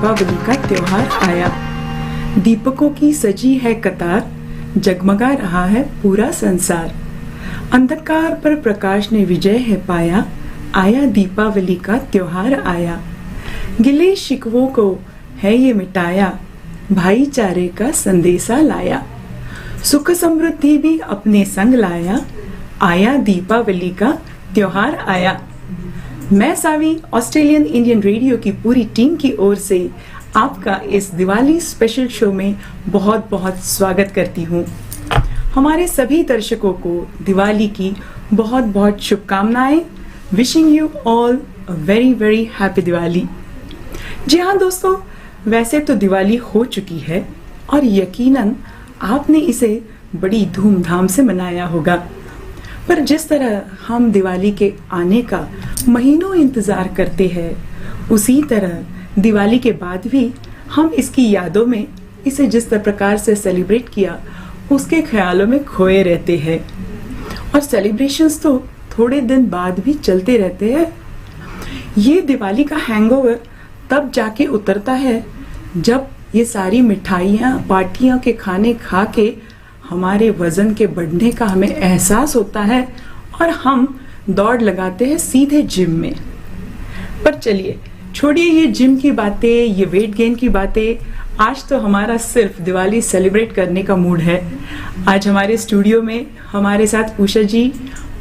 दीपावली का त्योहार आया। दीपकों की सजी है कतार, जगमगा रहा है पूरा संसार। अंधकार पर प्रकाश ने विजय है पाया, आया दीपावली का त्योहार आया। गिले शिकवों को है ये मिटाया, भाईचारे का संदेशा लाया। सुख समृद्धि भी अपने संग लाया, आया दीपावली का त्योहार आया। मैं सावी ऑस्ट्रेलियन इंडियन रेडियो की पूरी टीम की ओर से आपका इस दिवाली स्पेशल शो में बहुत बहुत स्वागत करती हूँ। हमारे सभी दर्शकों को दिवाली की बहुत बहुत शुभकामनाएं। Wishing you all a very very happy Diwali. जी हाँ दोस्तों, वैसे तो दिवाली हो चुकी है और यकीनन आपने इसे बड़ी धूमधाम से मनाया होगा, पर जिस तरह हम दिवाली के आने का महीनों इंतजार करते हैं, उसी तरह दिवाली के बाद भी हम इसकी यादों में इसे जिस प्रकार से सेलिब्रेट किया उसके ख्यालों में खोए रहते हैं। और सेलिब्रेशंस तो थोड़े दिन बाद भी चलते रहते हैं। ये दिवाली का हैंगओवर तब जाके उतरता है जब ये सारी मिठाइयाँ पार्टियाँ के खाने खा के हमारे वजन के बढ़ने का हमें एहसास होता है और हम दौड़ लगाते हैं सीधे जिम में। पर चलिए छोड़िए ये जिम की बातें, ये वेट गेन की बातें। आज तो हमारा सिर्फ दिवाली सेलिब्रेट करने का मूड है। आज हमारे स्टूडियो में हमारे साथ उषा जी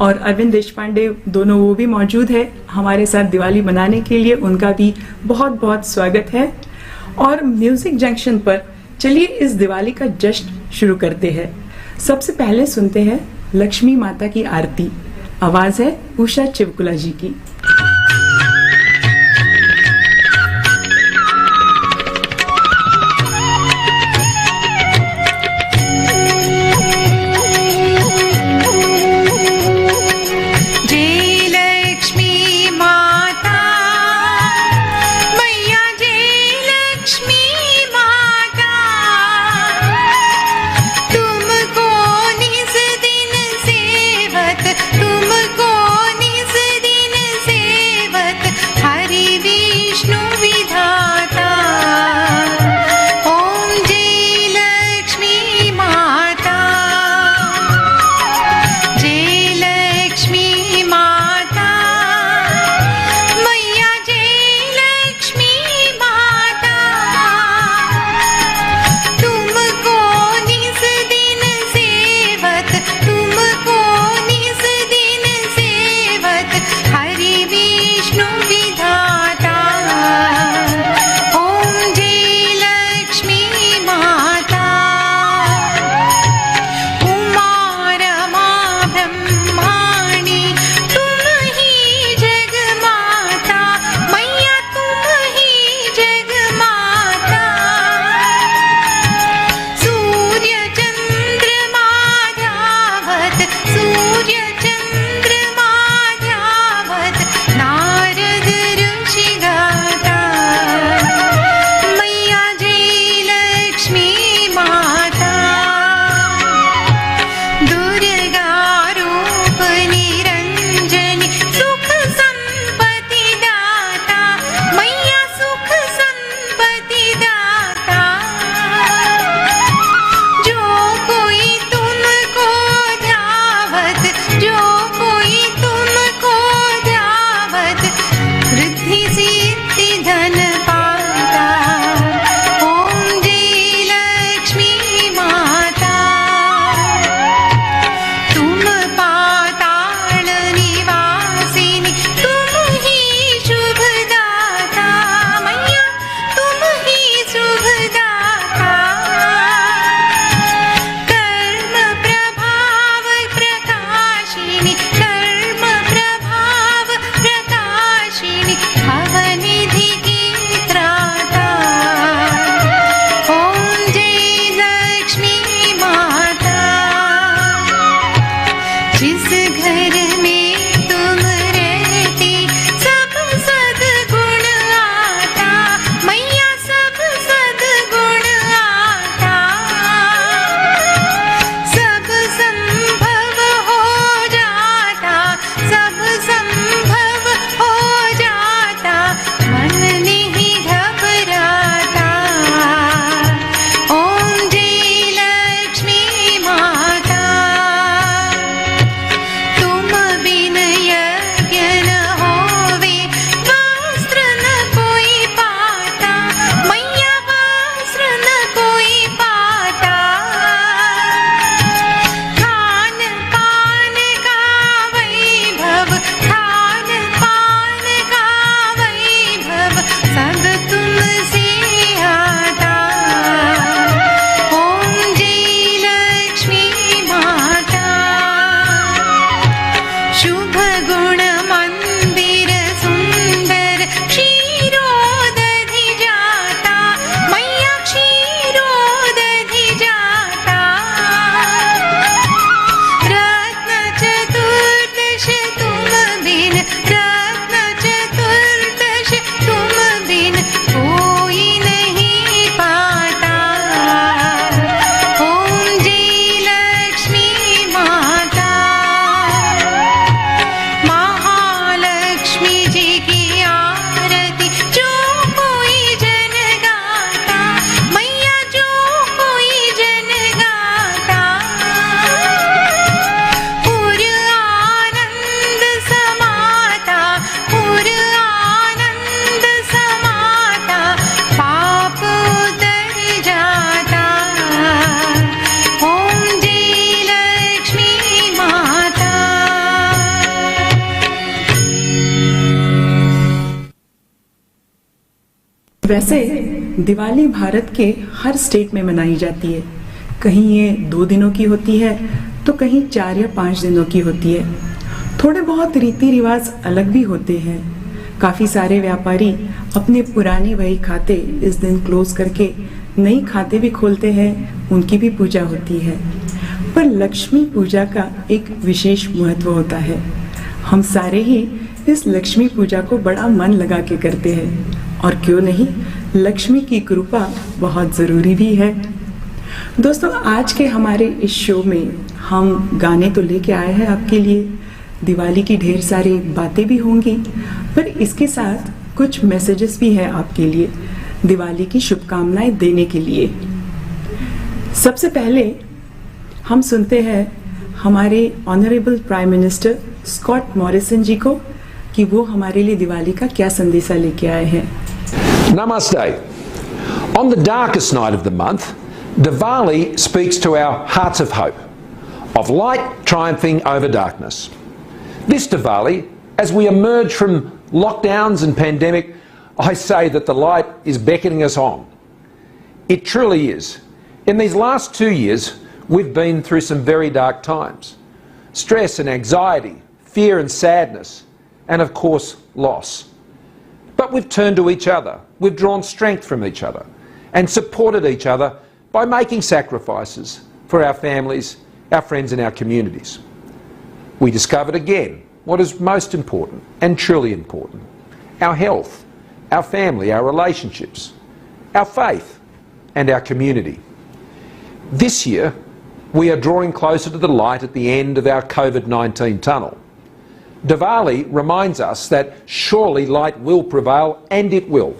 और अरविंद देशपांडे दोनों वो भी मौजूद है हमारे साथ दिवाली मनाने के लिए। उनका भी बहुत बहुत स्वागत है। और म्यूजिक जंक्शन पर चलिए इस दिवाली का जश्न शुरू करते हैं। सबसे पहले सुनते हैं लक्ष्मी माता की आरती। आवाज है उषा चिवकुला जी की। तुमको निज दिन वैसे दिवाली भारत के हर स्टेट में मनाई जाती है। कहीं ये 2 दिनों की होती है तो कहीं 4 या 5 दिनों की होती है। थोड़े बहुत रीति रिवाज अलग भी होते हैं। काफ़ी सारे व्यापारी अपने पुराने वही खाते इस दिन क्लोज करके नई खाते भी खोलते हैं, उनकी भी पूजा होती है। पर लक्ष्मी पूजा का एक विशेष महत्व होता है। हम सारे ही इस लक्ष्मी पूजा को बड़ा मन लगा के करते हैं, और क्यों नहीं, लक्ष्मी की कृपा बहुत ज़रूरी भी है। दोस्तों, आज के हमारे इस शो में हम गाने तो लेके आए हैं आपके लिए, दिवाली की ढेर सारी बातें भी होंगी, पर इसके साथ कुछ मैसेजेस भी हैं आपके लिए, दिवाली की शुभकामनाएं देने के लिए। सबसे पहले हम सुनते हैं हमारे honourable prime minister Scott Morrison ji को कि वो हमारे लिए दिवाली का क्या संदेशा लेके आए हैं। Namaste. On the darkest night of the month, Diwali speaks to our hearts of hope, of light triumphing over darkness. This Diwali, as we emerge from lockdowns and pandemic, I say that the light is beckoning us on. It truly is. In these last 2 years, we've been through some very dark times. Stress and anxiety, fear and sadness, and of course, loss. But we've turned to each other, we've drawn strength from each other, and supported each other by making sacrifices for our families, our friends and our communities. We discovered again what is most important and truly important: our health, our family, our relationships, our faith and our community. This year, we are drawing closer to the light at the end of our COVID-19 tunnel. Diwali reminds us that surely light will prevail, and it will.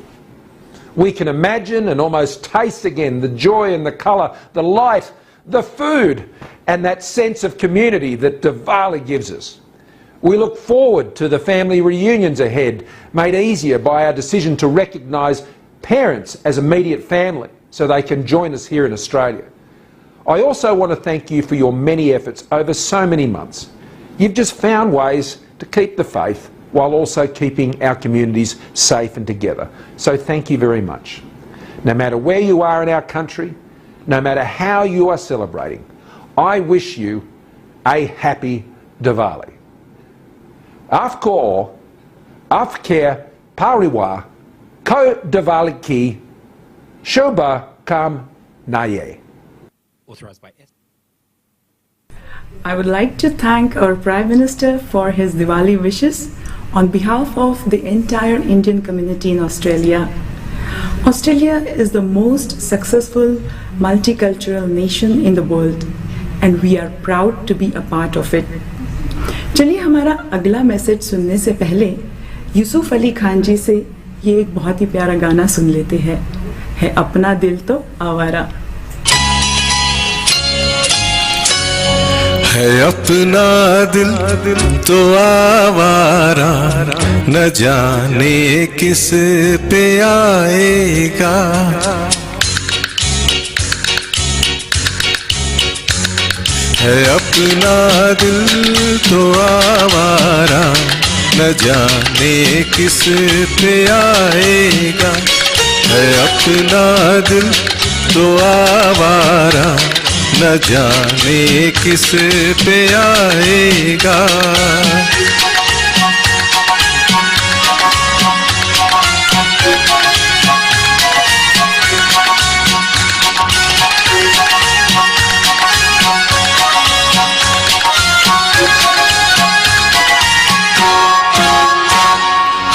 We can imagine and almost taste again the joy and the colour, the light, the food, and that sense of community that Diwali gives us. We look forward to the family reunions ahead, made easier by our decision to recognise parents as immediate family so they can join us here in Australia. I also want to thank you for your many efforts over so many months. You've just found ways to keep the faith while also keeping our communities safe and together. So thank you very much. No matter where you are in our country, no matter how you are celebrating, I wish you a happy Diwali. Afko afke pariwa ko Diwali ki shobha kam naye. Authorized by I would like to thank our Prime Minister for his Diwali wishes on behalf of the entire Indian community in Australia. Australia is the most successful multicultural nation in the world, and we are proud to be a part of it. चलिए हमारा अगला message सुनने से पहले यूसुफ अली खान जी से ये एक बहुत ही प्यारा गाना सुन लेते हैं, है अपना दिल तो आवारा। है अपना दिल तो आवारा, न जाने किस पे आएगा। है अपना दिल तो आवारा, न जाने किस पे आएगा। है अपना दिल तो आवारा, न जाने किस पे आएगा।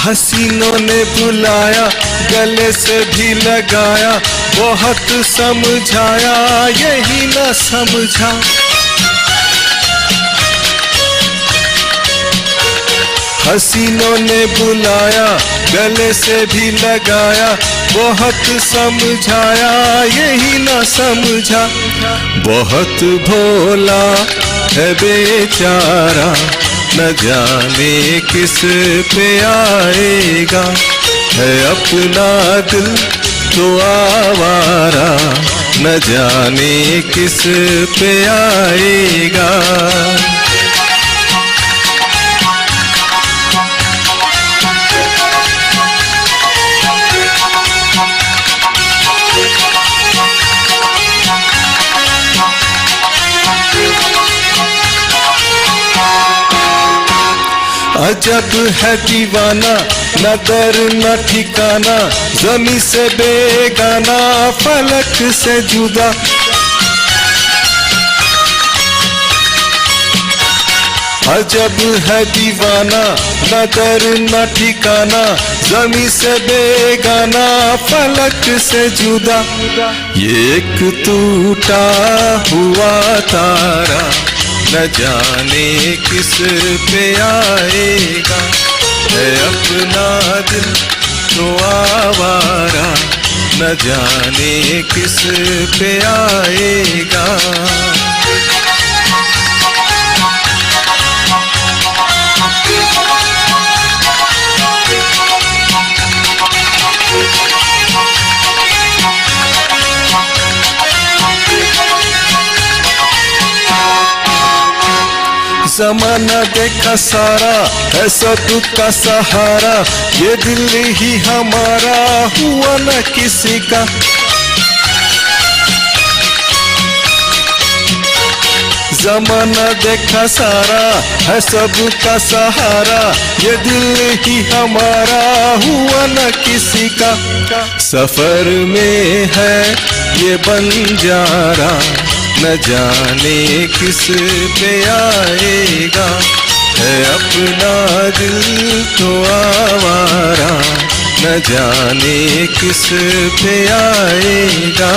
हसीनों ने बुलाया, गले से भी लगाया, बहुत समझाया, यही न समझा। हसीनों ने बुलाया, गले से भी लगाया, बहुत समझाया, यही न समझा। बहुत भोला है बेचारा, न जाने किस पे आएगा। है अपना दिल तो आवारा, न जाने किस पे आएगा। अजब है दीवाना, न दर न ठिकाना, जमी से बेगाना, फलक से जुदा। अजब है दीवाना, न दर न ठिकाना, जमी से बेगाना, फलक से जुदा। ये एक टूटा हुआ तारा, न जाने किस पे आएगा, है अपना दिल तो आवारा, न जाने किस पे आएगा। ज़माना देखा सारा है सबका सहारा, ये दिल ही हमारा हुआ न किसी का। ज़माना देखा सारा है सबका सहारा, ये दिल ही हमारा हुआ न किसी का। सफर में है ये बंजारा, न जाने किस पे आएगा, है अपना दिल तो आवारा, न जाने किस पे आएगा।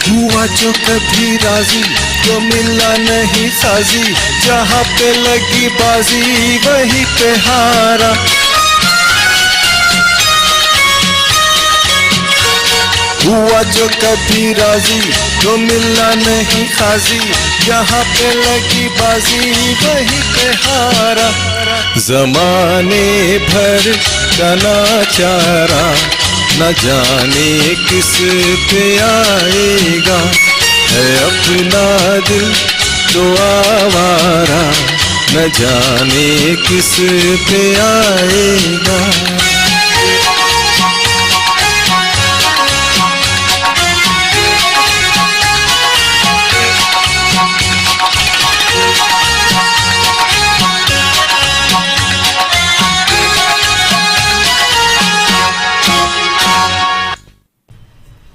हुआ जो कभी राजी तो मिला नहीं साजी, जहाँ पे लगी बाजी वहीं पे हारा। हुआ जो कभी राजी तो मिला नहीं खाजी, जहाँ पे लगी बाजी वहीं पे हारा। ज़माने भर का नाचारा, न जाने किस पे आएगा, है अपना दिल तो आवारा, न जाने किस पे आएगा।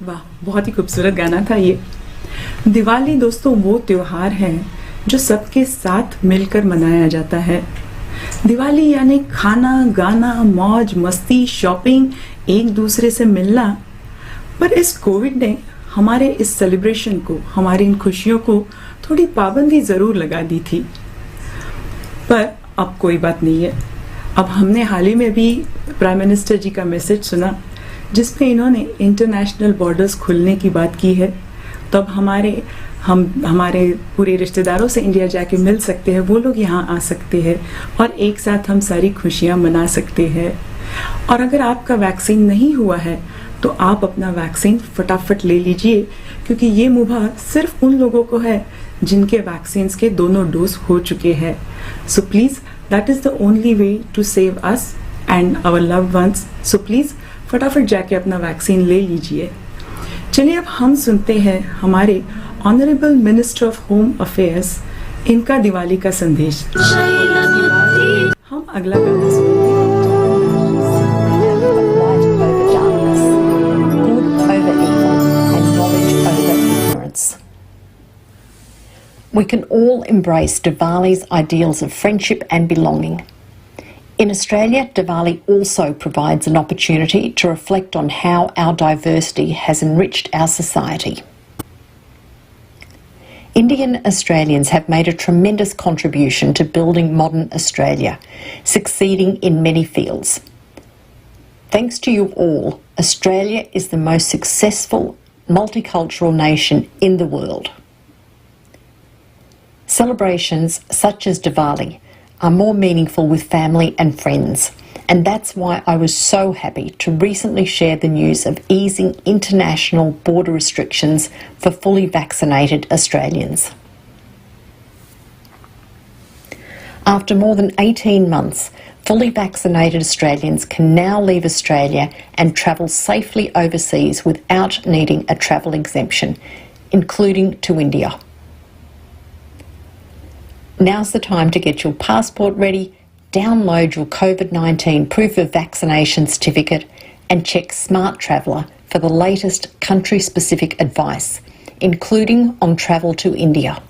वाह, बहुत ही खूबसूरत गाना था ये। दिवाली दोस्तों वो त्योहार है जो सबके साथ मिलकर मनाया जाता है। दिवाली यानी खाना, गाना, मौज मस्ती, शॉपिंग, एक दूसरे से मिलना। पर इस कोविड ने हमारे इस सेलिब्रेशन को, हमारी इन खुशियों को थोड़ी पाबंदी ज़रूर लगा दी थी। पर अब कोई बात नहीं है। अब हमने हाल ही में भी प्राइम मिनिस्टर जी का मैसेज सुना जिसमें इन्होंने इंटरनेशनल बॉर्डर्स खुलने की बात की है। तब हमारे पूरे रिश्तेदारों से इंडिया जाके मिल सकते हैं, वो लोग यहाँ आ सकते हैं और एक साथ हम सारी खुशियाँ मना सकते हैं। और अगर आपका वैक्सीन नहीं हुआ है तो आप अपना वैक्सीन फटाफट ले लीजिए, क्योंकि ये मुभा सिर्फ उन लोगों को है जिनके वैक्सीन के दोनों डोज हो चुके हैं। So please, that is the only way to save us and our loved ones. So please फटाफट जाके अपना वैक्सीन ले लीजिए। चलिए अब हम सुनते हैं हमारे honourable minister of home affairs, इनका दिवाली का संदेश। हम अगला गाना सुनते हैं। We can all embrace Diwali's ideals of friendship and belonging. In Australia, Diwali also provides an opportunity to reflect on how our diversity has enriched our society. Indian Australians have made a tremendous contribution to building modern Australia, succeeding in many fields. Thanks to you all, Australia is the most successful multicultural nation in the world. Celebrations such as Diwali are more meaningful with family and friends, and that's why I was so happy to recently share the news of easing international border restrictions for fully vaccinated Australians. After more than 18 months, fully vaccinated Australians can now leave Australia and travel safely overseas without needing a travel exemption, including to India. Now's the time to get your passport ready, download your COVID-19 proof of vaccination certificate and check Smart Traveller for the latest country-specific advice, including on travel to India.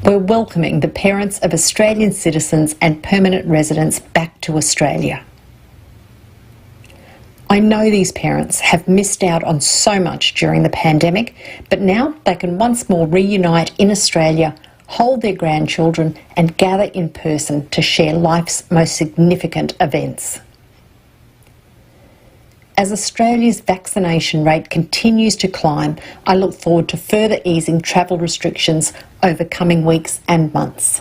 We're welcoming the parents of Australian citizens and permanent residents back to Australia. I know these parents have missed out on so much during the pandemic, but now they can once more reunite in Australia, hold their grandchildren and gather in person to share life's most significant events. As Australia's vaccination rate continues to climb, I look forward to further easing travel restrictions over coming weeks and months.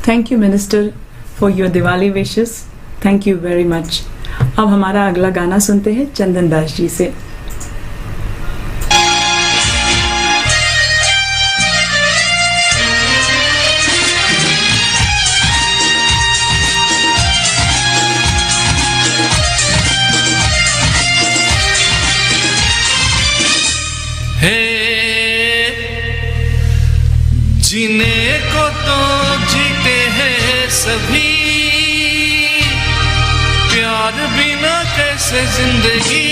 Thank you minister for your Diwali wishes. Thank you very much. अब हमारा अगला गाना सुनते हैं चंदन दास जी से. जीने को तो जीते हैं सभी, प्यार बिना कैसे जिंदगी.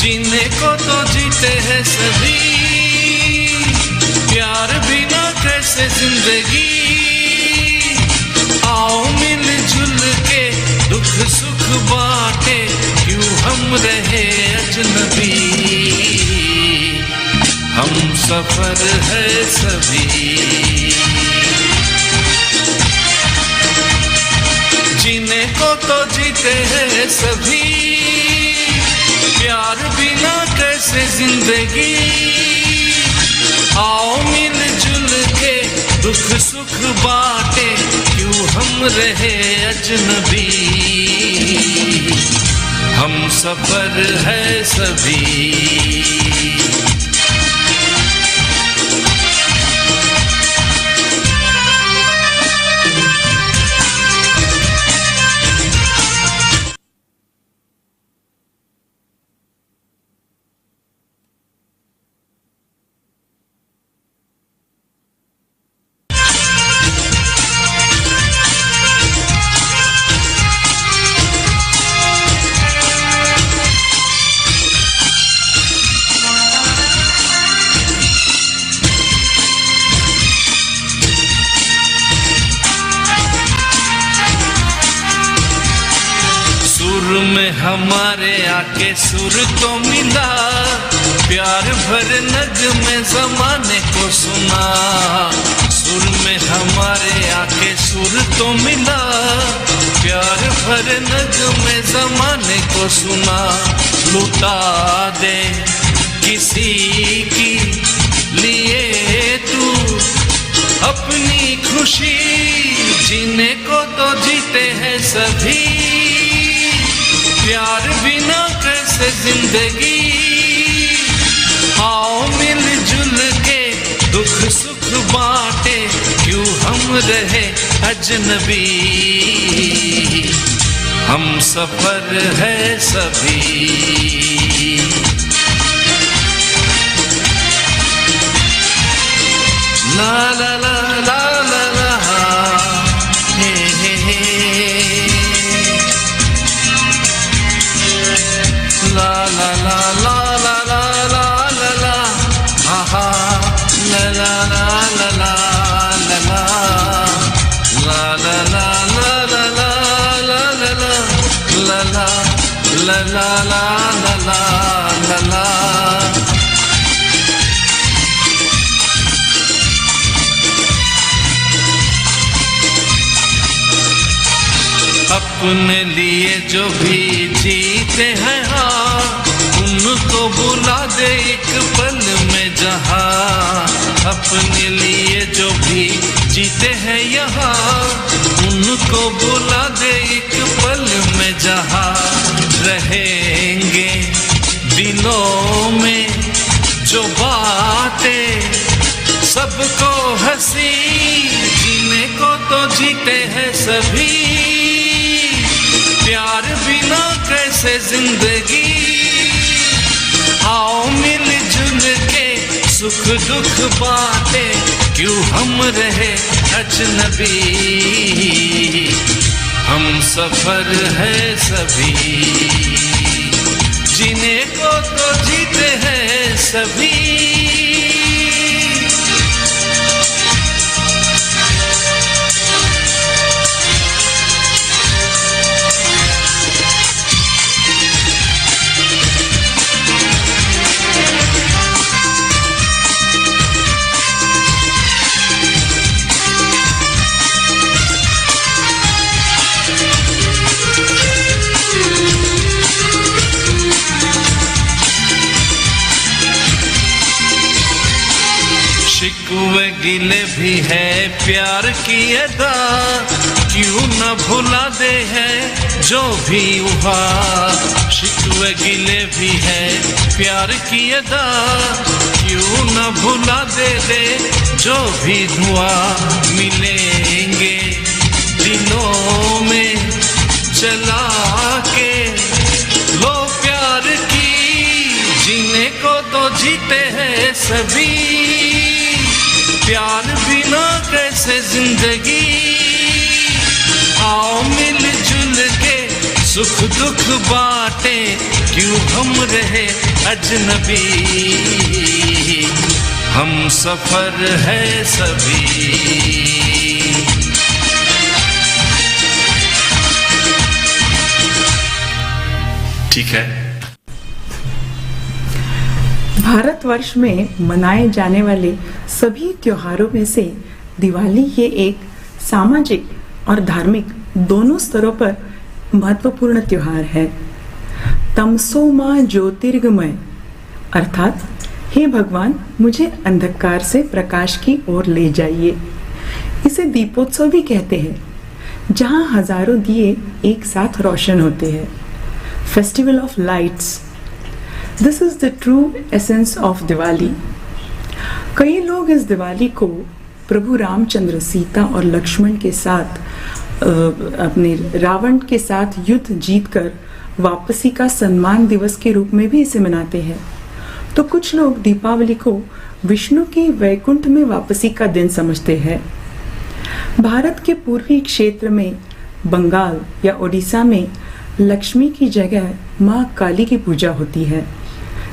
जीने को तो जीते हैं सभी, प्यार बिना कैसे जिंदगी. आओ मिलजुल के दुख सुख बांटे, क्यों हम रहे अजनबी. हम सफर है सभी. जीने को तो जीते हैं सभी, प्यार बिना कैसे जिंदगी. आओ मिलजुल के दुख सुख बांटे, क्यों हम रहे अजनबी. हम सफर है सभी. में हमारे आके सुर तो मिला, प्यार भर नग में जमाने को सुना. सुर में हमारे आके सुर तो मिला, प्यार भर नग में जमाने को सुना. लुटा दे किसी की लिए तू अपनी खुशी, जीने को तो जीते हैं सभी. प्यार बिना कैसे जिंदगी. आओ मिलजुल के दुख सुख बांटे, क्यों हम रहे अजनबी. हम सफर है सभी. ला ला ला ला ला ला, हे हे हे. La la la la la la la la la, aha, la la la la la la la, la la la la la la la la la, la la la la la la la la. अपने लिए जो भी जीते हैं हाँ, उनको बुला दे एक पल में जहाँ. अपने लिए जो भी जीते हैं यहाँ, उनको बुला दे एक दिलों में जो बातें सबको हंसी जीने को तो जीते हैं सभी प्यार बिना कैसे जिंदगी आओ मिलजुल के सुख दुख बातें क्यों हम रहे अजनबी हम सफर है सभी जीने को तो जीते हैं सभी शिकवे गिले भी है प्यार की अदा क्यों न भुला दे है जो भी हुआ शिकवे गिले भी है प्यार की अदा क्यों न भुला दे जो भी धुआ मिलेंगे दिनों में चला के लो प्यार की जीने को तो जीते हैं सभी प्यार बिना कैसे जिंदगी आओ मिलजुल के सुख दुख बांटे क्यों हम रहे अजनबी हम सफर है सभी ठीक है। भारतवर्ष में मनाए जाने वाले सभी त्योहारों में से दिवाली ये एक सामाजिक और धार्मिक दोनों स्तरों पर महत्वपूर्ण त्योहार है। तमसो मां ज्योतिर्गमय अर्थात हे भगवान मुझे अंधकार से प्रकाश की ओर ले जाइए। इसे दीपोत्सव भी कहते हैं, जहां हजारों दिए एक साथ रोशन होते हैं। Festival of lights, this is the true essence of Diwali. कई लोग इस दिवाली को प्रभु रामचंद्र, सीता और लक्ष्मण के साथ अपने रावण के साथ युद्ध जीतकर वापसी का सम्मान दिवस के रूप में भी इसे मनाते हैं। तो कुछ लोग दीपावली को विष्णु की वैकुंठ में वापसी का दिन समझते हैं। भारत के पूर्वी क्षेत्र में बंगाल या ओडिशा में लक्ष्मी की जगह माँ काली की पूजा होती है।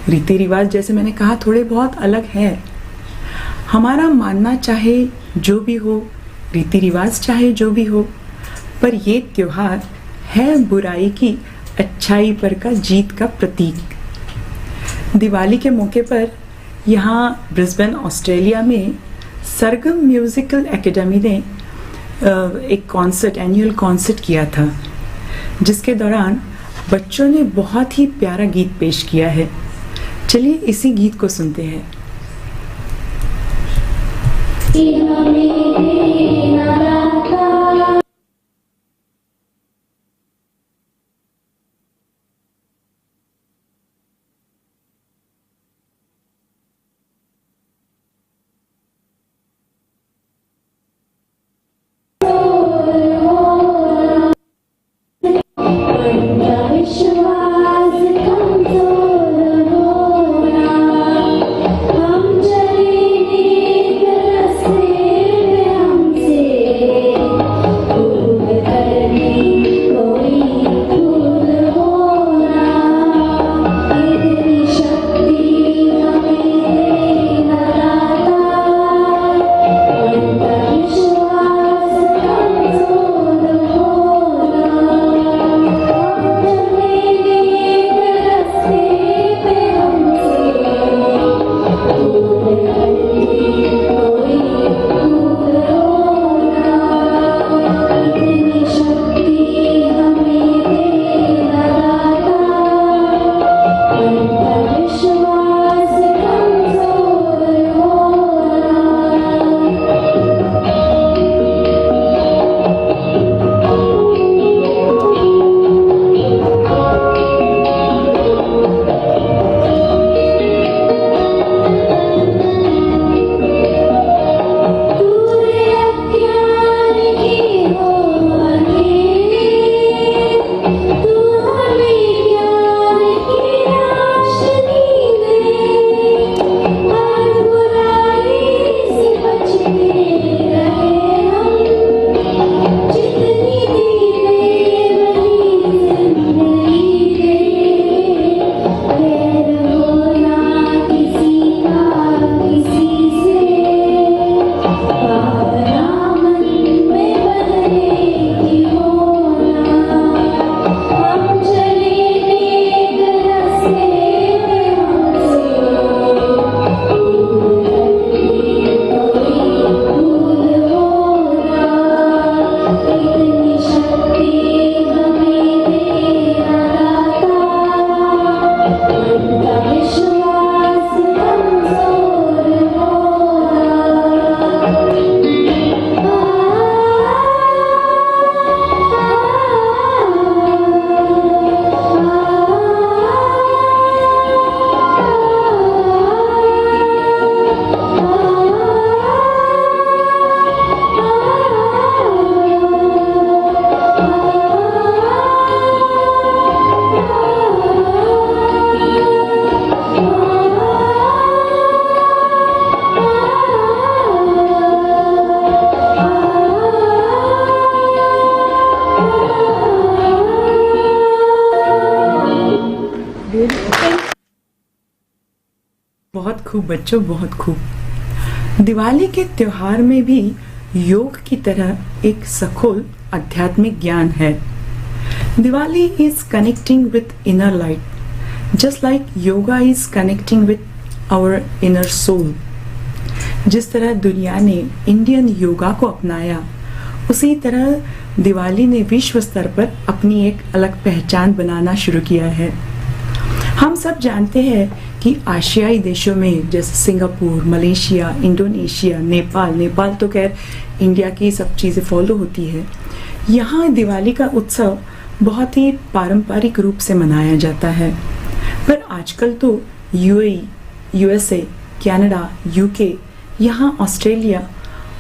रीति रिवाज जैसे मैंने कहा थोड़े बहुत अलग है। हमारा मानना चाहे जो भी हो, रीति रिवाज चाहे जो भी हो, पर ये त्योहार है बुराई की अच्छाई पर का जीत का प्रतीक। दिवाली के मौके पर यहाँ ब्रिस्बेन ऑस्ट्रेलिया में सरगम म्यूजिकल एकेडमी ने एक कॉन्सर्ट, एनुअल कॉन्सर्ट किया था, जिसके दौरान बच्चों ने बहुत ही प्यारा गीत पेश किया है। चलिए इसी गीत को सुनते हैं। हम बहुत खूब बच्चों, बहुत खूब। दिवाली के त्योहार में भी योग की तरह एक सखोल आध्यात्मिक ज्ञान है। Diwali is connecting with inner light, just like yoga is connecting with our inner soul. जिस तरह दुनिया ने इंडियन योगा को अपनाया, उसी तरह दिवाली ने विश्व स्तर पर अपनी एक अलग पहचान बनाना शुरू किया है। हम सब जानते हैं कि आशियाई देशों में जैसे सिंगापुर, मलेशिया, इंडोनेशिया, नेपाल तो खैर इंडिया की सब चीज़ें फॉलो होती है, यहाँ दिवाली का उत्सव बहुत ही पारंपरिक रूप से मनाया जाता है। पर आजकल तो यूएई, यूएसए, कनाडा, यूके, यहाँ ऑस्ट्रेलिया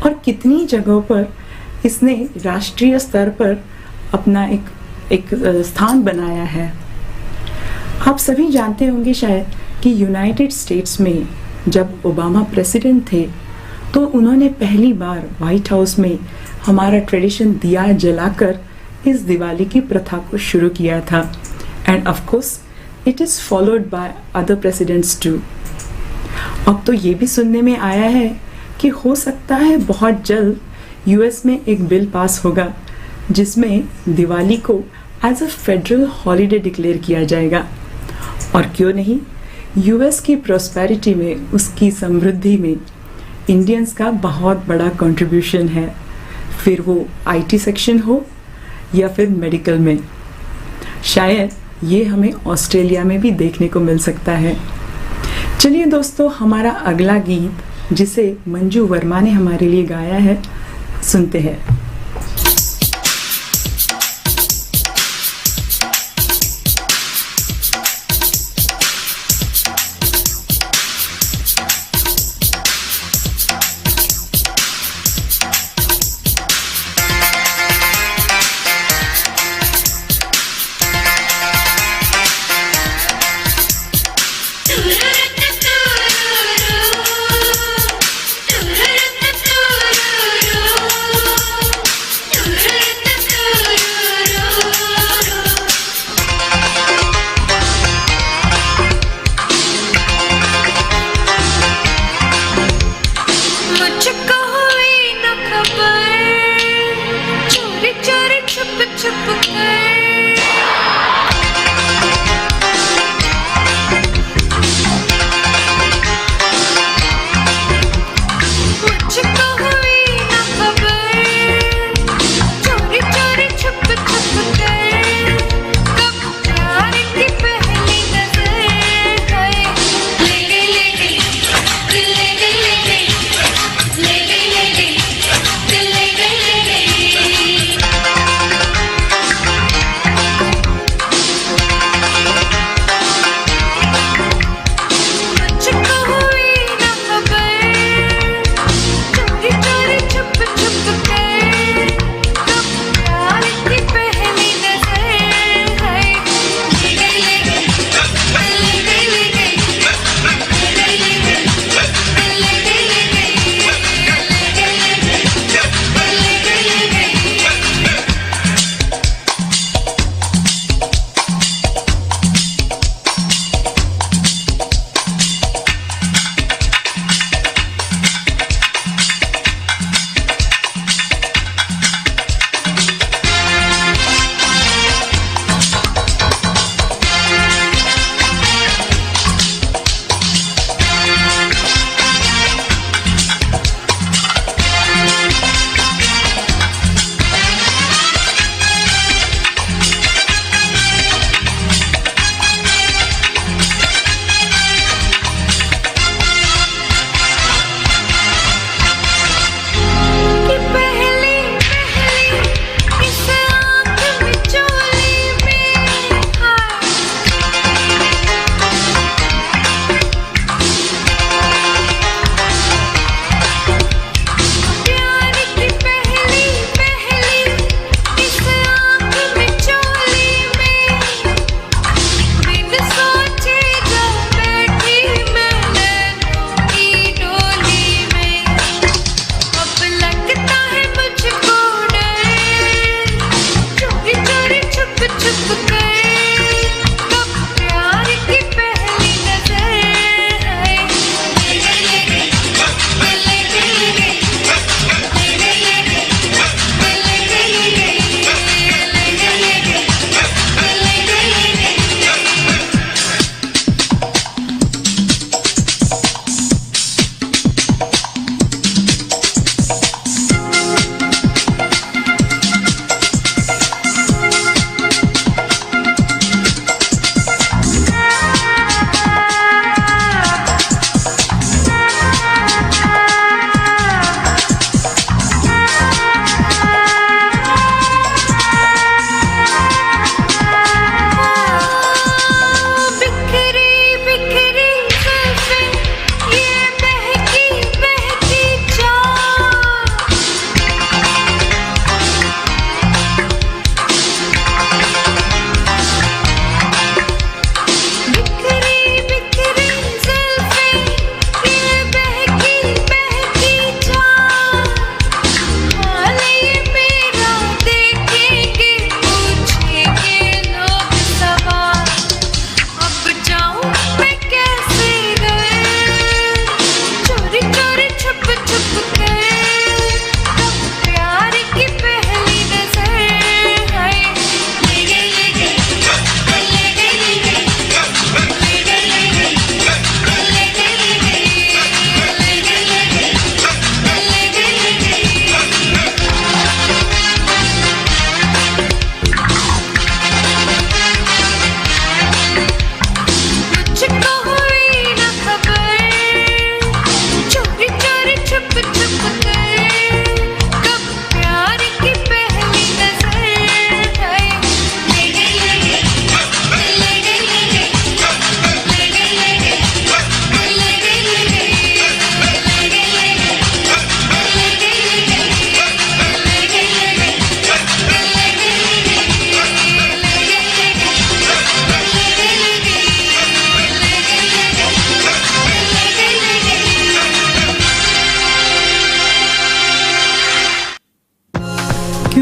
और कितनी जगहों पर इसने राष्ट्रीय स्तर पर अपना एक स्थान बनाया है। आप सभी जानते होंगे शायद कि यूनाइटेड स्टेट्स में जब ओबामा प्रेसिडेंट थे तो उन्होंने पहली बार व्हाइट हाउस में हमारा ट्रेडिशन दिया जलाकर इस दिवाली की प्रथा को शुरू किया था। And of course it is followed by other presidents too. अब तो ये भी सुनने में आया है कि हो सकता है बहुत जल्द यूएस में एक बिल पास होगा जिसमें दिवाली को as a federal holiday declare किया जाएगा। और क्यों नहीं, यूएस की प्रॉस्पेरिटी में, उसकी समृद्धि में इंडियंस का बहुत बड़ा कंट्रीब्यूशन है, फिर वो आईटी सेक्शन हो या फिर मेडिकल में। शायद ये हमें ऑस्ट्रेलिया में भी देखने को मिल सकता है। चलिए दोस्तों, हमारा अगला गीत जिसे मंजू वर्मा ने हमारे लिए गाया है, सुनते हैं।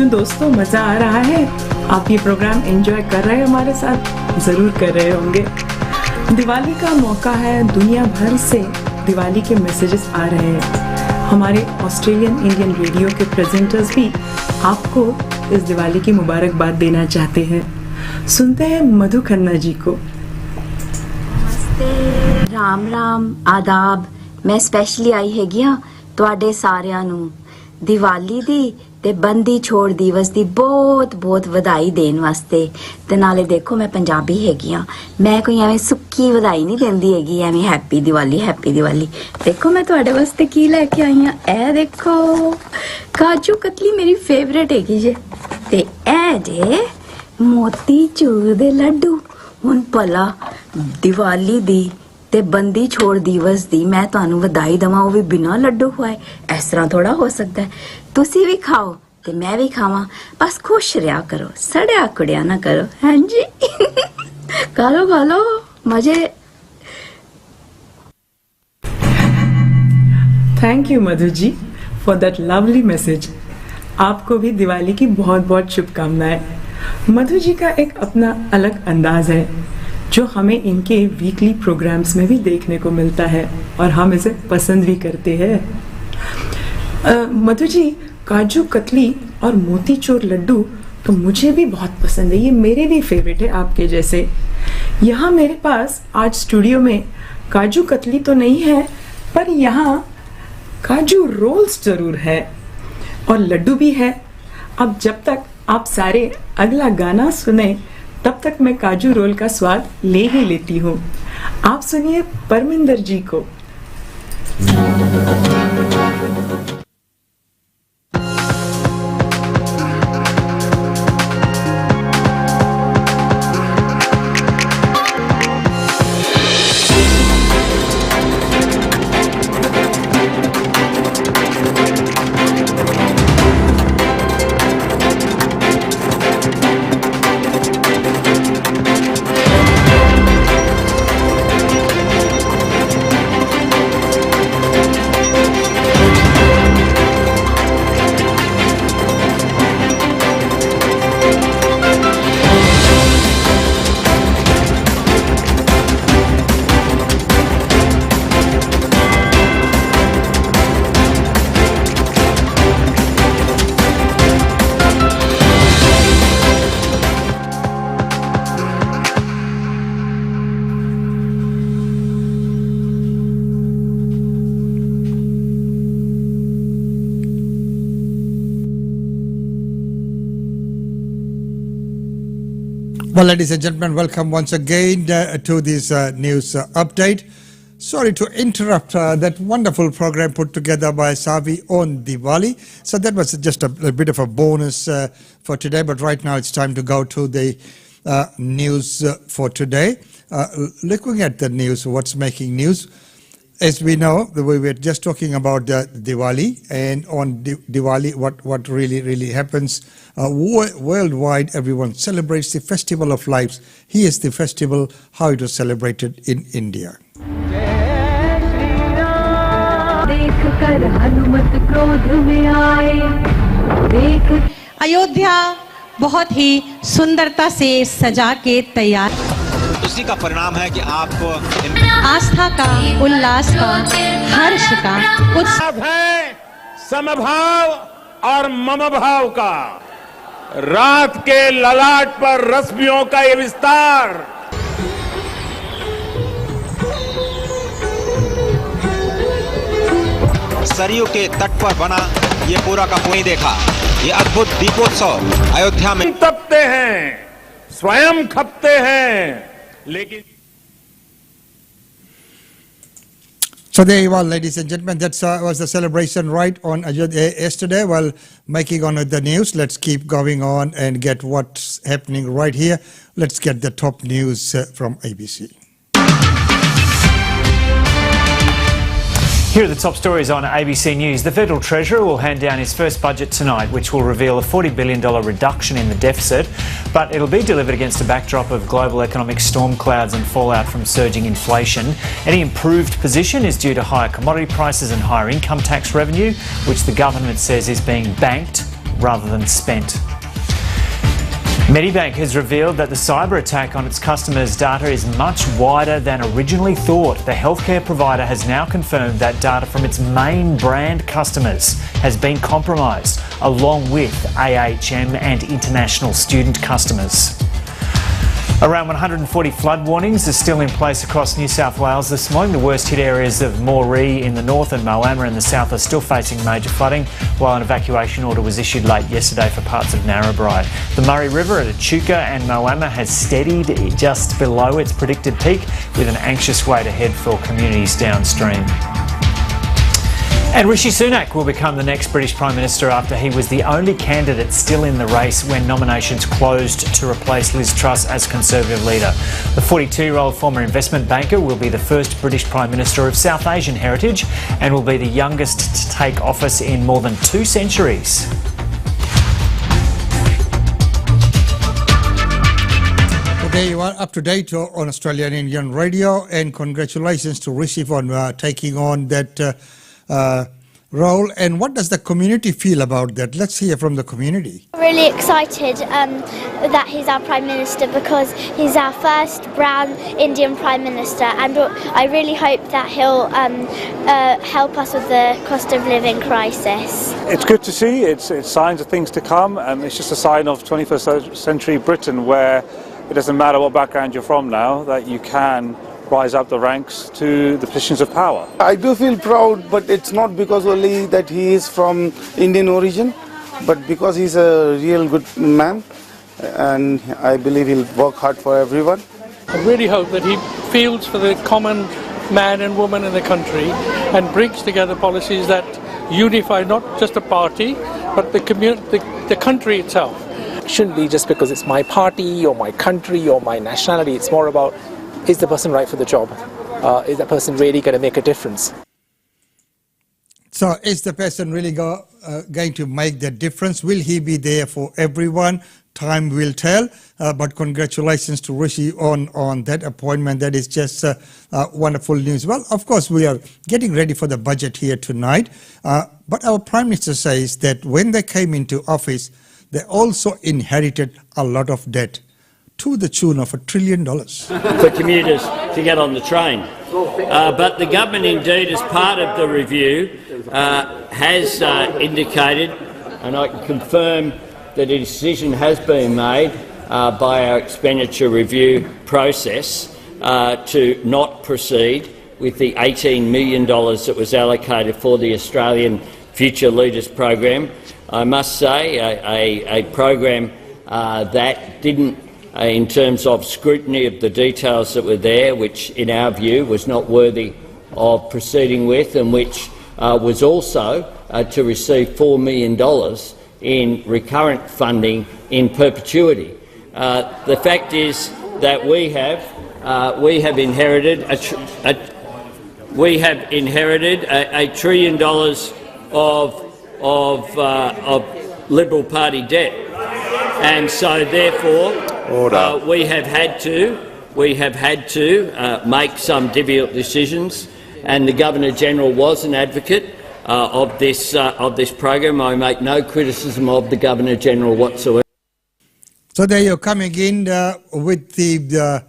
दोस्तों, मजा आ रहा है? आप ये प्रोग्राम एंजॉय कर रहे हैं हमारे साथ? जरूर कर रहे होंगे। दिवाली का मौका है, दुनिया भर से दिवाली के मैसेजेस आ रहे हैं। हमारे ऑस्ट्रेलियन इंडियन रेडियो के प्रेजेंटर्स भी आपको इस दिवाली की मुबारकबाद देना चाहते हैं। सुनते हैं मधु खन्ना जी को। नमस्ते, राम राम, आदाब। मैं स्पैशली आई हैगी हाँ ਤੁਹਾਡੇ ਸਾਰਿਆਂ ਨੂੰ ਦੀਵਾਲੀ ਦੀ ਤੇ ਬੰਦੀ ਛੋੜ ਦਿਵਸ ਦੀ ਬਹੁਤ ਵਧਾਈ ਦੇਣ ਵਾਸਤੇ। ਤੇ ਨਾਲੇ ਦੇਖੋ ਮੈਂ ਪੰਜਾਬੀ ਹੈਗੀ ਆ, ਮੈਂ ਕੋਈ ਐਵੇਂ ਸੁੱਕੀ ਵਧਾਈ ਨਹੀਂ ਦਿੰਦੀ ਹੈਗੀ, ਐਵੇਂ ਹੈਪੀ ਦੀਵਾਲੀ। ਦੇਖੋ ਮੈਂ ਤੁਹਾਡੇ ਵਾਸਤੇ ਕੀ ਲੈ ਕੇ ਆਈ ਆ, ਇਹ ਦੇਖੋ ਕਾਜੂ ਕਤਲੀ ਮੇਰੀ ਫੇਵਰੇਟ ਹੈਗੀ ਜੇ, ਤੇ ਇਹ ਜੇ ਮੋਤੀ ਚੂਰ ਦੇ ਲੱਡੂ। ਹੁਣ ਭਲਾ ਦੀਵਾਲੀ ਦੀ ਤੇ ਬੰਦੀ ਛੋੜ ਦਿਵਸ ਦੀ ਮੈਂ ਤੁਹਾਨੂੰ ਵਧਾਈ ਦਵਾਂ, ਉਹ ਵੀ ਬਿਨਾਂ ਲੱਡੂ ਖਵਾਏ? ਇਸ ਤਰ੍ਹਾਂ ਥੋੜਾ ਹੋ ਸਕਦਾ ਹੈ। ਤੁਸੀਂ ਵੀ ਖਾਓ ਤੇ ਮੈਂ ਵੀ ਖਾਵਾਂ, ਬਸ ਖੁਸ਼ ਰਿਹਾ ਕਰੋ, ਸੜਿਆ ਕੁੜਿਆ ਨਾ ਕਰੋ। ਹਾਂਜੀ ਖਾ ਲੋ ਮਜ਼ੇ। Thank you Madhu ji for that lovely message. आपको भी दिवाली की बहुत शुभकामनाएं। मधु जी का एक अपना अलग अंदाज है जो हमें इनके वीकली प्रोग्राम्स में भी देखने को मिलता है और हम इसे पसंद भी करते हैं। मधु जी, काजू कतली और मोतीचूर लड्डू तो मुझे भी बहुत पसंद है, ये मेरे भी फेवरेट है आपके जैसे। यहाँ मेरे पास आज स्टूडियो में काजू कतली तो नहीं है, पर यहाँ काजू रोल्स जरूर है और लड्डू भी है। अब जब तक आप सारे अगला गाना सुने तब तक मैं काजू रोल का स्वाद ले ही लेती हूँ। आप सुनिए परमिंदर जी को। Well, ladies and gentlemen, welcome once again to this news update. Sorry to interrupt that wonderful program put together by Savi on Diwali. So that was just a bit of a bonus for today, but right now it's time to go to the news for today. Looking at the news, what's making news? As we know, we were just talking about Diwali, and on Diwali, what really happens worldwide, everyone celebrates the festival of lights. Here's the festival, how it was celebrated in India. Ayodhya बहुत ही सुंदरता से सजा के तैयार, उसी का परिणाम है कि आपको आस्था का, उल्लास का, हर्ष का उत्सव है, समभाव और ममभाव का। रात के ललाट पर रश्मियों का ये विस्तार, सरयू के तट पर बना ये पूरा का पूरी देखा ये अद्भुत दीपोत्सव अयोध्या में तपते हैं, स्वयं खपते हैं, लेकिन So there you are, ladies and gentlemen. That was the celebration right on yesterday. While making on with the news, let's keep going on and get what's happening right here. Let's get the top news from ABC. Here are the top stories on ABC News. The Federal Treasurer will hand down his first budget tonight, which will reveal a $40 billion reduction in the deficit, but it'll be delivered against a backdrop of global economic storm clouds and fallout from surging inflation. Any improved position is due to higher commodity prices and higher income tax revenue, which the government says is being banked rather than spent. Medibank has revealed that the cyber attack on its customers' data is much wider than originally thought. The healthcare provider has now confirmed that data from its main brand customers has been compromised, along with AHM and international student customers. Around 140 flood warnings are still in place across New South Wales this morning. The worst hit areas of Moree in the north and Moama in the south are still facing major flooding, while an evacuation order was issued late yesterday for parts of Narrabri. The Murray River at Echuca and Moama has steadied just below its predicted peak, with an anxious wait ahead for communities downstream. And Rishi Sunak will become the next British Prime Minister after he was the only candidate still in the race when nominations closed to replace Liz Truss as Conservative leader. The 42-year-old former investment banker will be the first British Prime Minister of South Asian heritage and will be the youngest to take office in more than 2 centuries. There you are, up to date on Australian Indian Radio, and congratulations to Rishi for taking on that role. And what does the community feel about that? Let's hear from the community. Really excited that he's our Prime Minister, because he's our first brown Indian Prime Minister, and I really hope that he'll help us with the cost of living crisis. It's good to see. It's signs of things to come. It's just a sign of 21st century Britain, where it doesn't matter what background you're from now, that you can rise up the ranks to the positions of power. I do feel proud, but it's not because only that he is from Indian origin, but because he's a real good man, and I believe he'll work hard for everyone. I really hope that he fields for the common man and woman in the country and brings together policies that unify not just a party, but the country itself. It shouldn't be just because it's my party or my country or my nationality. It's more about, is the person right for the job? Is that person really going to make a difference? So is the person really going to make the difference? Will he be there for everyone? Time will tell. But congratulations to Rishi on that appointment. That is just wonderful news. Well, of course, we are getting ready for the budget here tonight. But our Prime Minister says that when they came into office, they also inherited a lot of debt, to the tune of $1 trillion. For commuters to get on the train. But the government indeed, as part of the review, has indicated, and I can confirm that a decision has been made by our expenditure review process to not proceed with the $18 million that was allocated for the Australian Future Leaders program. I must say, a program that didn't, in terms of scrutiny of the details that were there, which in our view was not worthy of proceeding with, and which was also to receive $4 million in recurrent funding in perpetuity. The fact is that we have inherited $1 trillion of Liberal Party debt, and so therefore we have had to make some difficult decisions, and the Governor-General was an advocate of this program. I make no criticism of the Governor-General whatsoever. So there you're coming in with the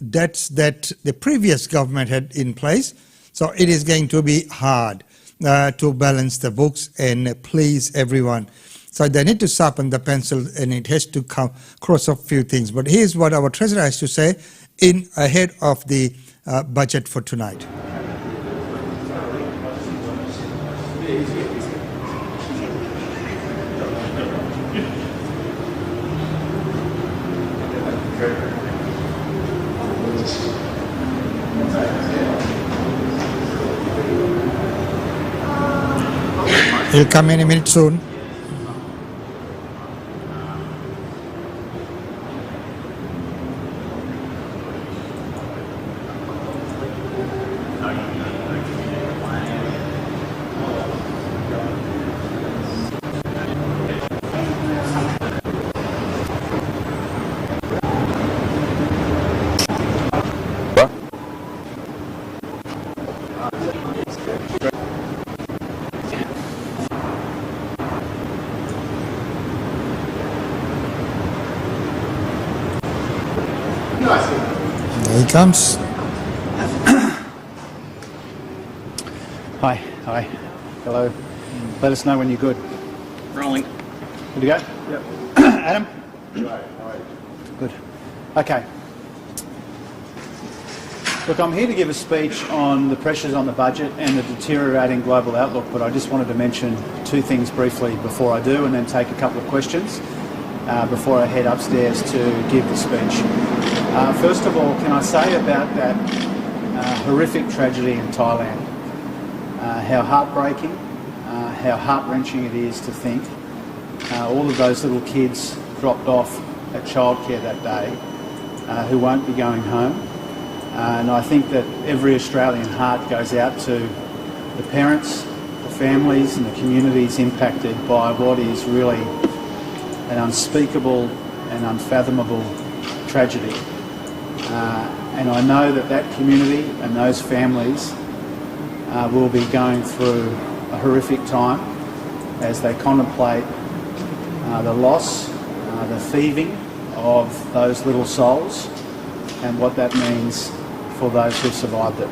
debts that the previous government had in place. So it is going to be hard to balance the books and please everyone. So they need to sharpen the pencil, and it has to come across a few things. But here's what our Treasurer has to say ahead of the budget for tonight. He'll come in a minute soon. comes. Hi. Hello. Let us know when you're good. Rolling. Good to go? Yep. Adam? Good. Okay. Look, I'm here to give a speech on the pressures on the budget and the deteriorating global outlook, but I just wanted to mention two things briefly before I do, and then take a couple of questions before I head upstairs to give the speech. First of all, can I say about that horrific tragedy in Thailand, how heartbreaking, how heart-wrenching it is to think all of those little kids dropped off at childcare that day who won't be going home. And I think that every Australian heart goes out to the parents, the families and the communities impacted by what is really an unspeakable and unfathomable tragedy. And I know that that community and those families will be going through a horrific time as they contemplate the loss, the thieving of those little souls and what that means for those who survived it.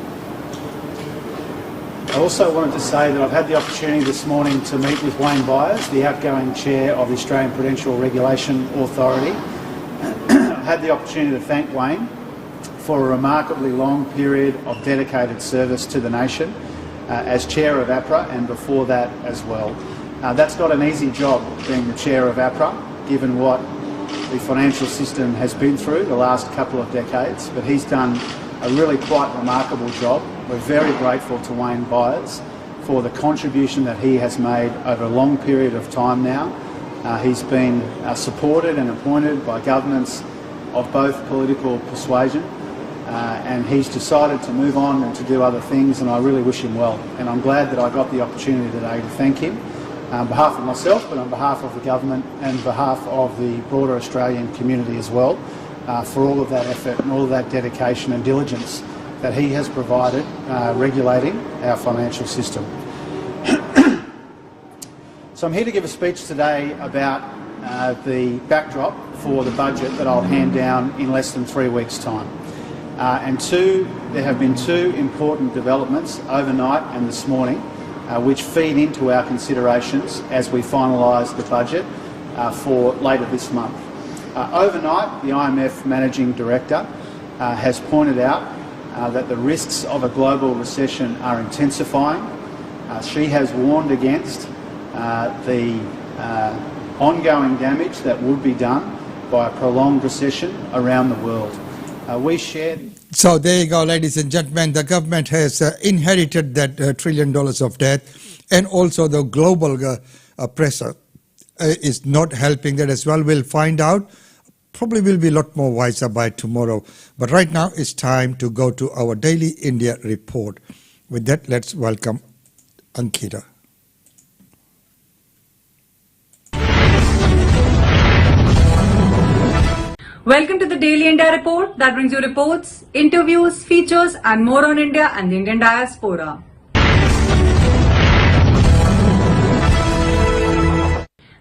I also wanted to say that I've had the opportunity this morning to meet with Wayne Byers, the outgoing chair of the Australian Prudential Regulation Authority. I've had the opportunity to thank Wayne for a remarkably long period of dedicated service to the nation as chair of APRA, and before that as well. That's not an easy job, being the chair of APRA, given what the financial system has been through the last couple of decades, but he's done a really quite remarkable job. We're very grateful to Wayne Byers for the contribution that he has made over a long period of time now. He's been supported and appointed by governments of both political persuasion, and he's decided to move on and to do other things, and I really wish him well. And I'm glad that I got the opportunity today to thank him on behalf of myself, but on behalf of the government and on behalf of the broader Australian community as well, for all of that effort and all of that dedication and diligence that he has provided regulating our financial system. So I'm here to give a speech today about the backdrop for the budget that I'll hand down in less than 3 weeks' time. There have been two important developments overnight and this morning which feed into our considerations as we finalise the budget for later this month. Overnight, the IMF Managing Director has pointed out that the risks of a global recession are intensifying. She has warned against the ongoing damage that would be done by a prolonged recession around the world. We shared... So there you go, ladies and gentlemen. The government has inherited that $1 trillion of debt, and also the global pressure is not helping that as well. We'll find out. Probably will be a lot more wiser by tomorrow. But right now it's time to go to our daily India report. With that, let's welcome Ankita. Welcome to the Daily India Report that brings you reports, interviews, features and more on India and the Indian diaspora.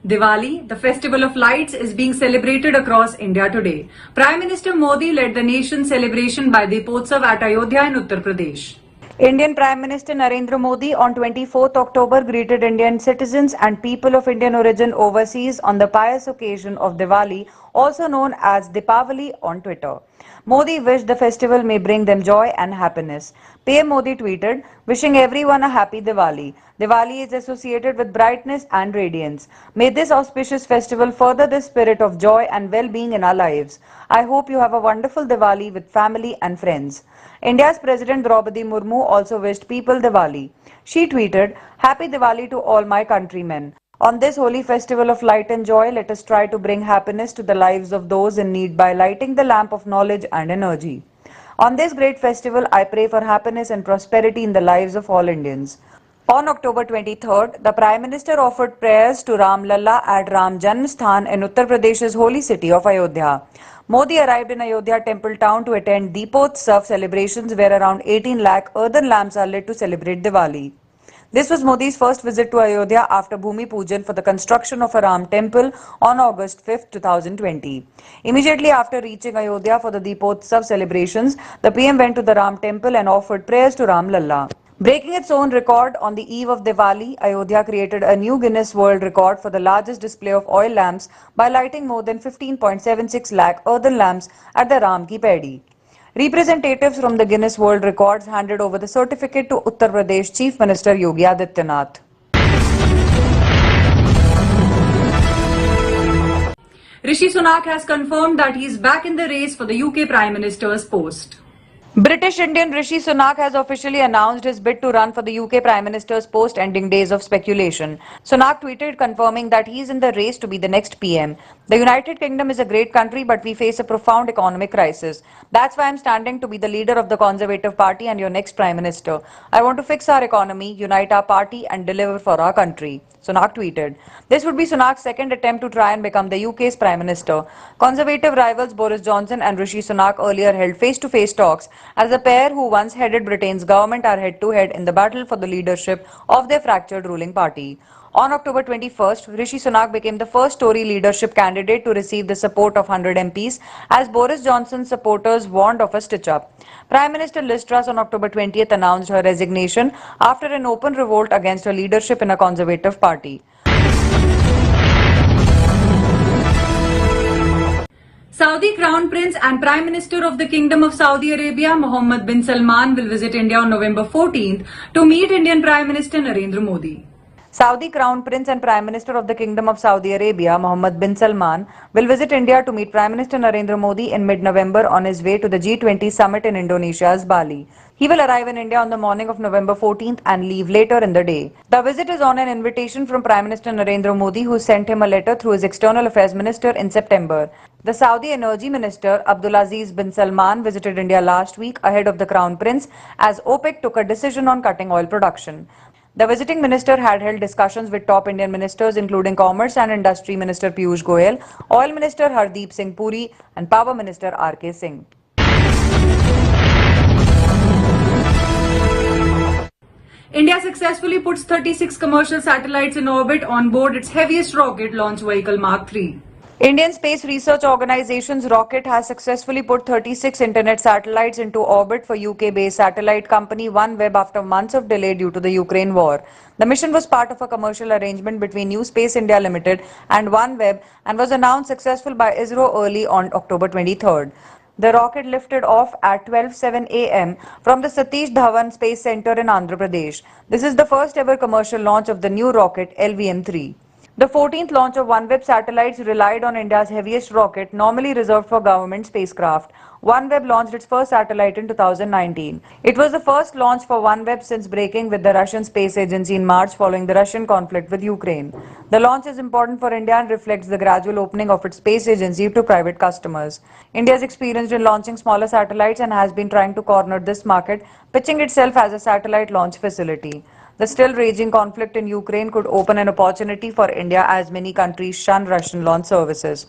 Diwali, the festival of lights, is being celebrated across India today. Prime Minister Modi led the nation's celebration by Deepotsav at Ayodhya in Uttar Pradesh. Indian Prime Minister Narendra Modi on 24th October greeted Indian citizens and people of Indian origin overseas on the pious occasion of Diwali, also known as Deepavali, on Twitter. Modi wished the festival may bring them joy and happiness. PM Modi tweeted, wishing everyone a happy Diwali. Diwali is associated with brightness and radiance. May this auspicious festival further the spirit of joy and well-being in our lives. I hope you have a wonderful Diwali with family and friends. India's President Draupadi Murmu also wished people Diwali. She tweeted, Happy Diwali to all my countrymen. On this holy festival of light and joy, let us try to bring happiness to the lives of those in need by lighting the lamp of knowledge and energy. On this great festival, I pray for happiness and prosperity in the lives of all Indians. On October 23rd, the Prime Minister offered prayers to Ram Lalla at Ram Janmasthan in Uttar Pradesh's holy city of Ayodhya. Modi arrived in Ayodhya temple town to attend Deepotsav celebrations where around 18 lakh earthen lamps are lit to celebrate Diwali. This was Modi's first visit to Ayodhya after Bhumi Pujan for the construction of a Ram temple on August 5, 2020. Immediately after reaching Ayodhya for the Deepotsav celebrations, the PM went to the Ram temple and offered prayers to Ram Lalla. Breaking its own record on the eve of Diwali, Ayodhya created a new Guinness World Record for the largest display of oil lamps by lighting more than 15.76 lakh earthen lamps at the Ram Ki Paidi. Representatives from the Guinness World Records handed over the certificate to Uttar Pradesh Chief Minister Yogi Adityanath. Rishi Sunak has confirmed that he is back in the race for the UK Prime Minister's post. British Indian Rishi Sunak has officially announced his bid to run for the UK Prime Minister's post, ending days of speculation. Sunak tweeted confirming that he is in the race to be the next PM. The United Kingdom is a great country, but we face a profound economic crisis. That's why I'm standing to be the leader of the Conservative Party and your next Prime Minister. I want to fix our economy, unite our party and deliver for our country. Sunak tweeted. This would be Sunak's second attempt to try and become the UK's Prime Minister. Conservative rivals Boris Johnson and Rishi Sunak earlier held face-to-face talks as the pair who once headed Britain's government are head-to-head in the battle for the leadership of their fractured ruling party. On October 21st, Rishi Sunak became the first Tory leadership candidate to receive the support of 100 MPs as Boris Johnson's supporters warned of a stitch-up. Prime Minister Liz Truss on October 20th announced her resignation after an open revolt against her leadership in a Conservative party. Saudi Crown Prince and Prime Minister of the Kingdom of Saudi Arabia, Mohammed bin Salman, will visit India on November 14th to meet Indian Prime Minister Narendra Modi. Saudi Crown Prince and Prime Minister of the Kingdom of Saudi Arabia, Mohammed bin Salman, will visit India to meet Prime Minister Narendra Modi in mid-November on his way to the G20 summit in Indonesia's Bali. He will arrive in India on the morning of November 14th and leave later in the day. The visit is on an invitation from Prime Minister Narendra Modi, who sent him a letter through his External Affairs Minister in September. The Saudi Energy Minister Abdulaziz bin Salman visited India last week ahead of the Crown Prince as OPEC took a decision on cutting oil production. The visiting minister had held discussions with top Indian ministers including Commerce and Industry Minister Piyush Goyal, Oil Minister Hardeep Singh Puri and Power Minister R.K. Singh. India successfully puts 36 commercial satellites in orbit on board its heaviest rocket launch vehicle Mark 3. Indian Space Research Organization's rocket has successfully put 36 internet satellites into orbit for UK-based satellite company OneWeb after months of delay due to the Ukraine war. The mission was part of a commercial arrangement between New Space India Limited and OneWeb and was announced successful by ISRO early on October 23rd. The rocket lifted off at 12:07 a.m. from the Satish Dhawan Space Center in Andhra Pradesh. This is the first ever commercial launch of the new rocket LVM-3. The 14th launch of OneWeb satellites relied on India's heaviest rocket, normally reserved for government spacecraft. OneWeb launched its first satellite in 2019. It was the first launch for OneWeb since breaking with the Russian Space Agency in March following the Russian conflict with Ukraine. The launch is important for India and reflects the gradual opening of its space agency to private customers. India is experienced in launching smaller satellites and has been trying to corner this market, pitching itself as a satellite launch facility. The still raging conflict in Ukraine could open an opportunity for India as many countries shun Russian launch services.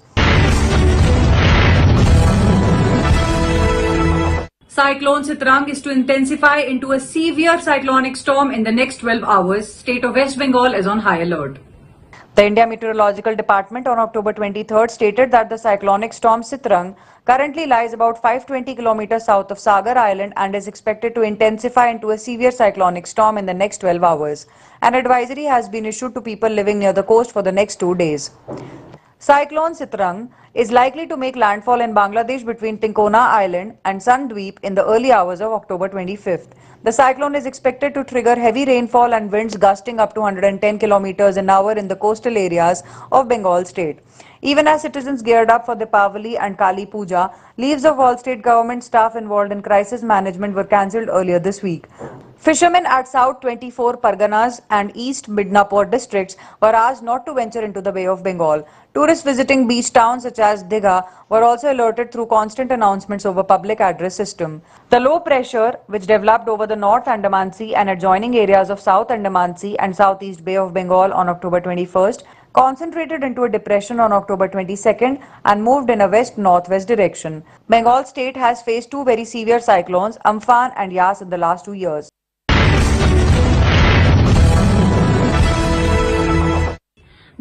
Cyclone Sitrang is to intensify into a severe cyclonic storm in the next 12 hours. State of West Bengal is on high alert. The India Meteorological Department on October 23rd stated that the cyclonic storm Sitrang currently lies about 520 kilometers south of Sagar Island and is expected to intensify into a severe cyclonic storm in the next 12 hours. An advisory has been issued to people living near the coast for the next 2 days. Cyclone Sitrang is likely to make landfall in Bangladesh between Tinkona Island and Sundweep in the early hours of October 25th. The cyclone is expected to trigger heavy rainfall and winds gusting up to 110 kilometers an hour in the coastal areas of Bengal state. Even as citizens geared up for Deepavali and Kali Puja, leaves of all state government staff involved in crisis management were cancelled earlier this week. Fishermen at South 24 Parganas and East Midnapore districts were asked not to venture into the Bay of Bengal. Tourists visiting beach towns such as Digha were also alerted through constant announcements over public address system. The low pressure, which developed over the North Andaman Sea and adjoining areas of South Andaman Sea and Southeast Bay of Bengal on October 21st, concentrated into a depression on October 22nd and moved in a west-northwest direction. Bengal state has faced two very severe cyclones, Amphan and Yas, in the last 2 years.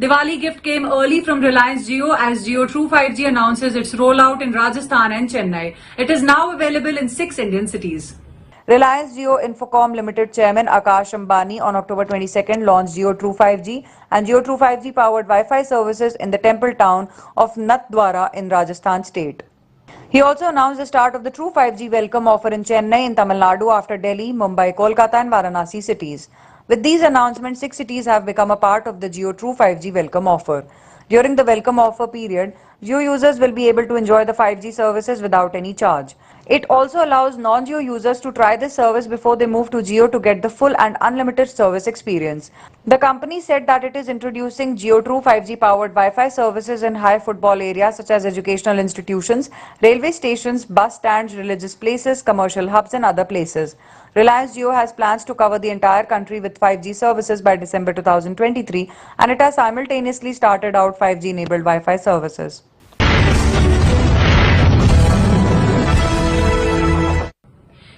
Diwali gift came early from Reliance Jio as Jio True 5G announces its rollout in Rajasthan and Chennai. It is now available in 6 Indian cities. Reliance Jio Infocom Limited Chairman Akash Ambani on October 22nd launched Jio True 5G and Jio True 5G powered Wi-Fi services in the temple town of Nathdwara in Rajasthan state. He also announced the start of the True 5G welcome offer in Chennai in Tamil Nadu after Delhi, Mumbai, Kolkata and Varanasi cities. With these announcements, 6 cities have become a part of the Jio True 5G welcome offer. During the welcome offer period, Jio users will be able to enjoy the 5G services without any charge. It also allows non-Jio users to try this service before they move to Jio to get the full and unlimited service experience. The company said that it is introducing Jio True 5G powered Wi-Fi services in high footfall areas such as educational institutions, railway stations, bus stands, religious places, commercial hubs and other places. Reliance Jio has plans to cover the entire country with 5G services by December 2023 and it has simultaneously started out 5G enabled Wi-Fi services.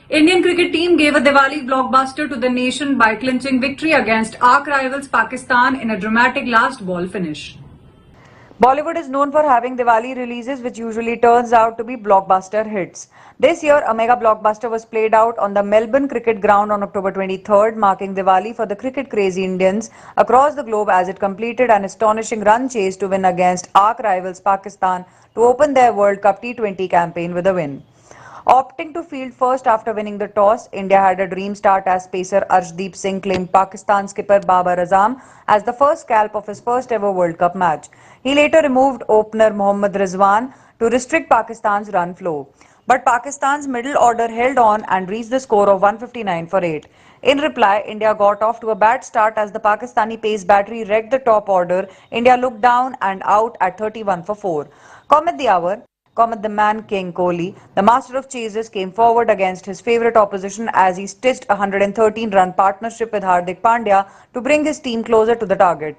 Indian cricket team gave a Diwali blockbuster to the nation by clinching victory against arch rivals Pakistan in a dramatic last ball finish. Bollywood is known for having Diwali releases which usually turns out to be blockbuster hits. This year, a mega blockbuster was played out on the Melbourne Cricket Ground on October 23rd, marking Diwali for the cricket-crazy Indians across the globe as it completed an astonishing run chase to win against arch rivals Pakistan to open their World Cup T20 campaign with a win. Opting to field first after winning the toss, India had a dream start as pacer Arshdeep Singh claimed Pakistan skipper Babar Azam as the first scalp of his first ever World Cup match. He later removed opener Mohammad Rizwan to restrict Pakistan's run flow. But Pakistan's middle order held on and reached the score of 159 for 8. In reply, India got off to a bad start as the Pakistani pace battery wrecked the top order. India looked down and out at 31 for 4. Comment the hour. Comment the man King Kohli, the master of chases, came forward against his favourite opposition as he stitched a 113-run partnership with Hardik Pandya to bring his team closer to the target.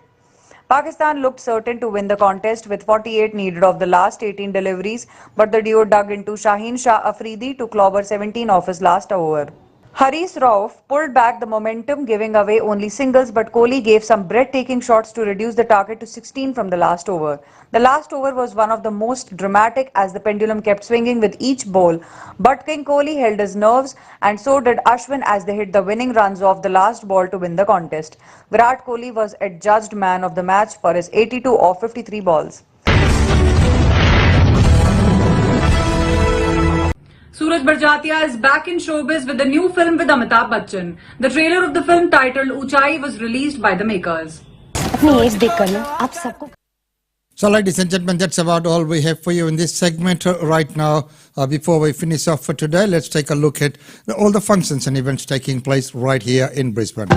Pakistan looked certain to win the contest with 48 needed of the last 18 deliveries, but the duo dug into Shaheen Shah Afridi to clobber 17 off his last over. Haris Rauf pulled back the momentum, giving away only singles, but Kohli gave some breathtaking shots to reduce the target to 16 from the last over. The last over was one of the most dramatic as the pendulum kept swinging with each ball, but King Kohli held his nerves and so did Ashwin as they hit the winning runs off the last ball to win the contest. Virat Kohli was adjudged man of the match for his 82 off 53 balls. Suraj Barjatia is back in showbiz with a new film with Amitabh Bachchan. The trailer of the film titled Uchai was released by the makers. So, ladies and gentlemen, that's about all we have for you in this segment right now. Before we finish off for today, let's take a look at all the functions and events taking place right here in Brisbane.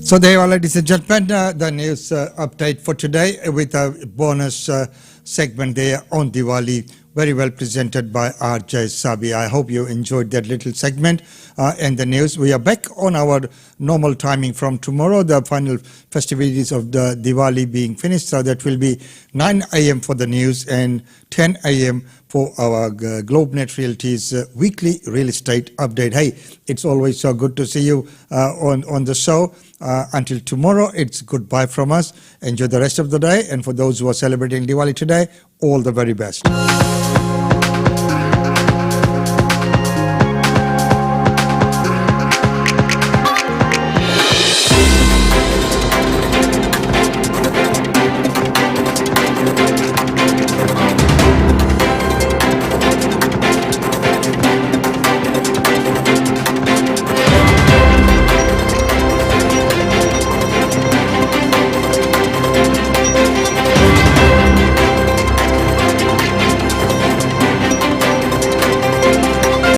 So there you are, ladies and gentlemen, the news update for today with a bonus segment there on Diwali, very well presented by RJ Sabi. I hope you enjoyed that little segment and the news. We are back on our normal timing from tomorrow, the final festivities of the Diwali being finished. So that will be 9 a.m. for the news and 10 a.m. for our GlobeNet Realty's weekly real estate update. Hey, it's always so good to see you on the show. Until tomorrow, it's goodbye from us. Enjoy the rest of the day. And for those who are celebrating Diwali today, all the very best.